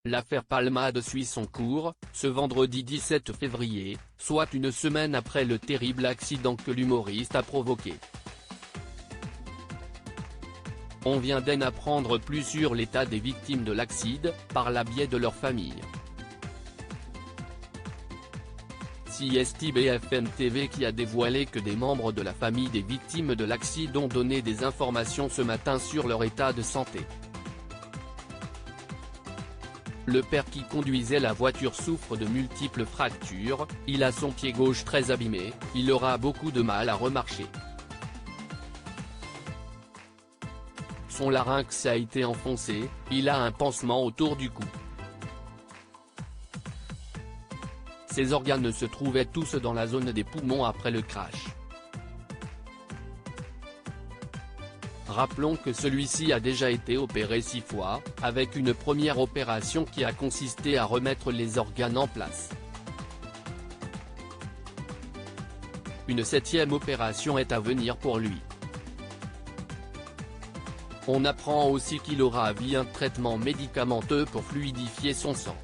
L'affaire Palmade suit son cours, ce vendredi 17 février, soit une semaine après le terrible accident que l'humoriste a provoqué. On vient d'en apprendre plus sur l'état des victimes de l'accident, par la biais de leur famille. C'est BFM TV qui a dévoilé que des membres de la famille des victimes de l'accident ont donné des informations ce matin sur leur état de santé. Le père qui conduisait la voiture souffre de multiples fractures, il a son pied gauche très abîmé, il aura beaucoup de mal à remarcher. Son larynx a été enfoncé, il a un pansement autour du cou. Ses organes se trouvaient tous dans la zone des poumons après le crash. Rappelons que celui-ci a déjà été opéré 6 fois, avec une première opération qui a consisté à remettre les organes en place. Une 7e opération est à venir pour lui. On apprend aussi qu'il aura à vie un traitement médicamenteux pour fluidifier son sang.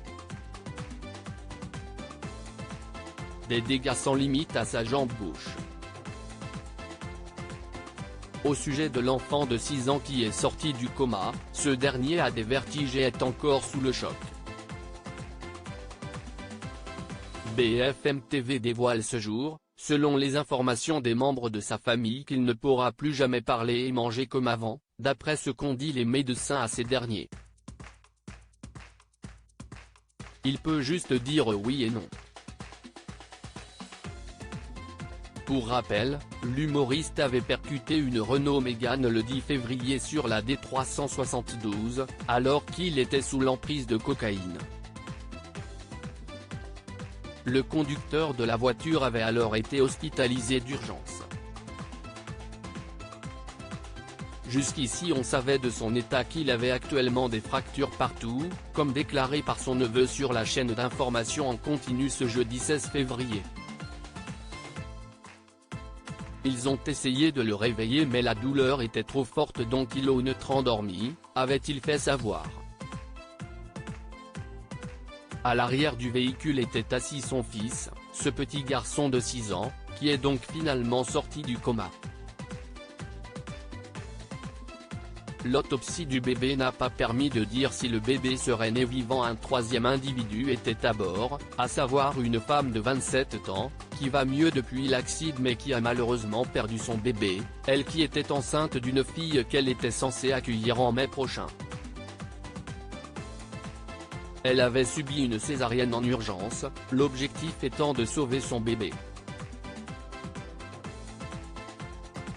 Des dégâts sans limite à sa jambe gauche. Au sujet de l'enfant de 6 ans qui est sorti du coma, ce dernier a des vertiges et est encore sous le choc. BFM TV dévoile ce jour, selon les informations des membres de sa famille, qu'il ne pourra plus jamais parler et manger comme avant, d'après ce qu'ont dit les médecins à ces derniers. Il peut juste dire oui et non. Pour rappel, l'humoriste avait percuté une Renault Mégane le 10 février sur la D372, alors qu'il était sous l'emprise de cocaïne. Le conducteur de la voiture avait alors été hospitalisé d'urgence. Jusqu'ici on savait de son état qu'il avait actuellement des fractures partout, comme déclaré par son neveu sur la chaîne d'information en continu ce jeudi 16 février. Ils ont essayé de le réveiller mais la douleur était trop forte donc il a neutre endormi, avait-il fait savoir. À l'arrière du véhicule était assis son fils, ce petit garçon de 6 ans, qui est donc finalement sorti du coma. L'autopsie du bébé n'a pas permis de dire si le bébé serait né vivant. Un 3e individu était à bord, à savoir une femme de 27 ans, qui va mieux depuis l'accident mais qui a malheureusement perdu son bébé, elle qui était enceinte d'une fille qu'elle était censée accueillir en mai prochain. Elle avait subi une césarienne en urgence, l'objectif étant de sauver son bébé.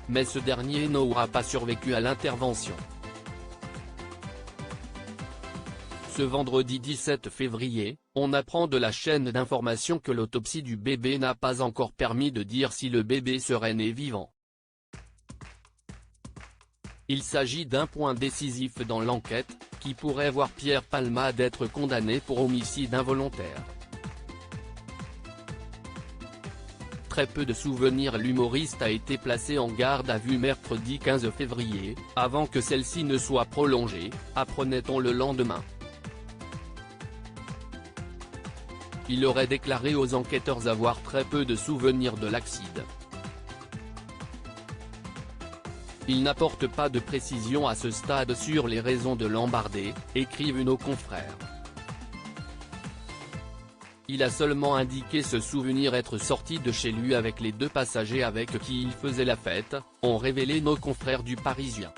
Mais ce dernier n'aura pas survécu à l'intervention. Ce vendredi 17 février, on apprend de la chaîne d'information que l'autopsie du bébé n'a pas encore permis de dire si le bébé serait né vivant. Il s'agit d'un point décisif dans l'enquête, qui pourrait voir Pierre Palmade être condamné pour homicide involontaire. Très peu de souvenirs. L'humoriste a été placé en garde à vue mercredi 15 février, avant que celle-ci ne soit prolongée, apprenait-on le lendemain. Il aurait déclaré aux enquêteurs avoir très peu de souvenirs de l'accident. Il n'apporte pas de précision à ce stade sur les raisons de l'embardé, écrivent nos confrères. Il a seulement indiqué se souvenir être sorti de chez lui avec les 2 passagers avec qui il faisait la fête, ont révélé nos confrères du Parisien.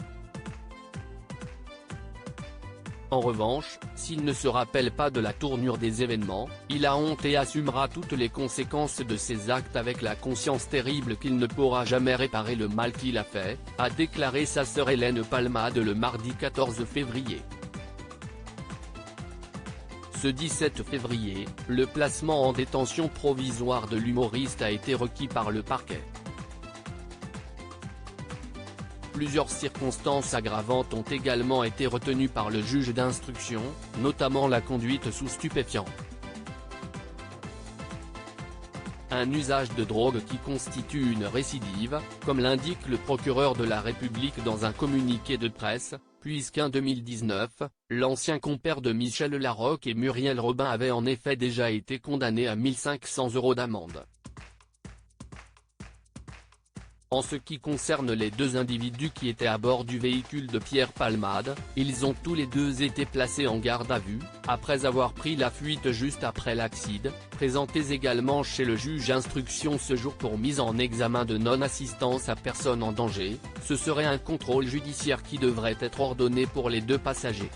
En revanche, s'il ne se rappelle pas de la tournure des événements, il a honte et assumera toutes les conséquences de ses actes avec la conscience terrible qu'il ne pourra jamais réparer le mal qu'il a fait, a déclaré sa sœur Hélène Palmade le mardi 14 février. Ce 17 février, le placement en détention provisoire de l'humoriste a été requis par le parquet. Plusieurs circonstances aggravantes ont également été retenues par le juge d'instruction, notamment la conduite sous stupéfiants. Un usage de drogue qui constitue une récidive, comme l'indique le procureur de la République dans un communiqué de presse, puisqu'en 2019, l'ancien compère de Michel Larocque et Muriel Robin avait en effet déjà été condamné à 1 500 € d'amende. En ce qui concerne les deux individus qui étaient à bord du véhicule de Pierre Palmade, ils ont tous les deux été placés en garde à vue, après avoir pris la fuite juste après l'accident, présentés également chez le juge d'instruction ce jour pour mise en examen de non-assistance à personne en danger. Ce serait un contrôle judiciaire qui devrait être ordonné pour les deux passagers.